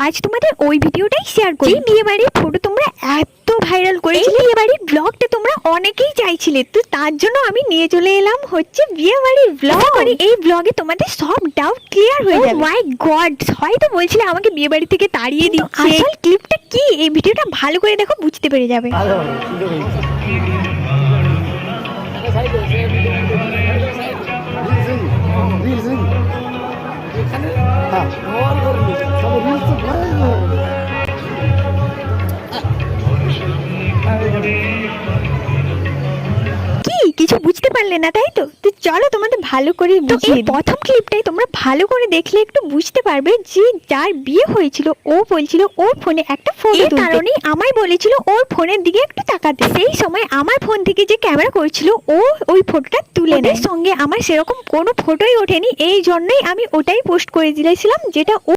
আজ তোমাদের ওই ভিডিওটাই শেয়ার করি। বিয়ে বাড়ির ফটো তোমরা এত ভাইরাল করেছিলে, বিয়ে বাড়ির ব্লগটা তোমরা অনেকেই চাইছিলে, তো তার জন্য আমি নিয়ে চলে এলাম হচ্ছে বিয়ে বাড়ির ব্লগ। করি এই ব্লগে তোমাদের সব ডাউট ক্লিয়ার হয়ে যাবে। মাই গড, হয়তো বলছিলে আমাকে বিয়ে বাড়ি থেকে তাড়িয়ে দিচ্ছে, আসল ক্লিপটা কি এই ভিডিওটা ভালো করে দেখো, বুঝতে পেরে যাবে। কি কিছু বুঝতে পারলে না তাই তো? তো চলো তোমাদের ভালো করে বুঝিয়ে দিই। প্রথম ক্লিপটাই তোমরা ভালো করে দেখলে একটু বুঝতে পারবে যে যার বিয়ে হয়েছিল ও বলছিল ওর ফোনে একটা ফটো তুলতে, কারণেই আমায় বলেছিল ওর ফোনের দিকে একটু তাকাতে। সেই সময় আমার ফোন থেকে যে ক্যামেরা করছিল ও ওই ফটোটা তুলে নেয়। সঙ্গে আমার সেরকম কোনো ফটোই ওঠেনি, এই জন্যই আমি ওটাই পোস্ট করে দিয়েছিলাম যেটা ও